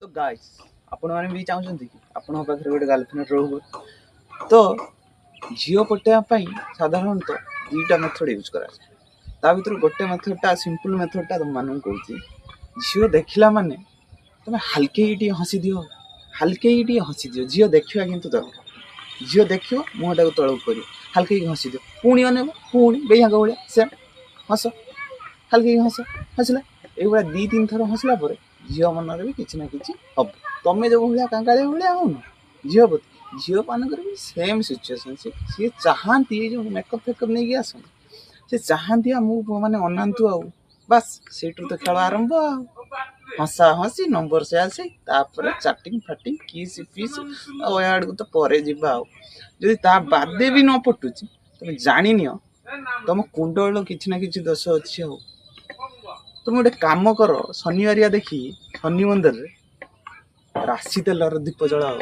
तो गाइस आपण मैंने भी चाहते कि आपण पाखे गोटे गर्लफ्रेंड रहू तो झील पटेवाई साधारणतः दुईटा मेथड यूज करा भर गोटे मेथडटा सिंपल मेथडटा तुम मान कहूँ झील देखला माने तुम हल्के हसी दियो हल्के हसी दियो झील देखा कि दरकार झील देख मुहटा को तौक कर हल्के हसी दियो पुणी अनेब पुणी बेहा भाया से हस हल्के हस हसला ये दी तीन थर हसला झील मनर भी किसी ना कि हम तुम जो भाया कांगाड़िया भाया हो झील प्रति झील मानक भी सेम सिचुएसन सी चाहती जो मेकअप फेकअप नहीं आस से चाहती माने अनातु आ बस से तो खेल आरंभ हसा हसी नंबर से आसे चैटिंग फाटिंग किस फीस आड़ को तो पर जी बादे भी न पटुची तुम जानी नियो तुम कुंडल किसी ना कि दोष अच्छी हो तुम गोटे कम कर शनिवारिया देखी शनि मंदिर राशि तेलर दीप जलाओ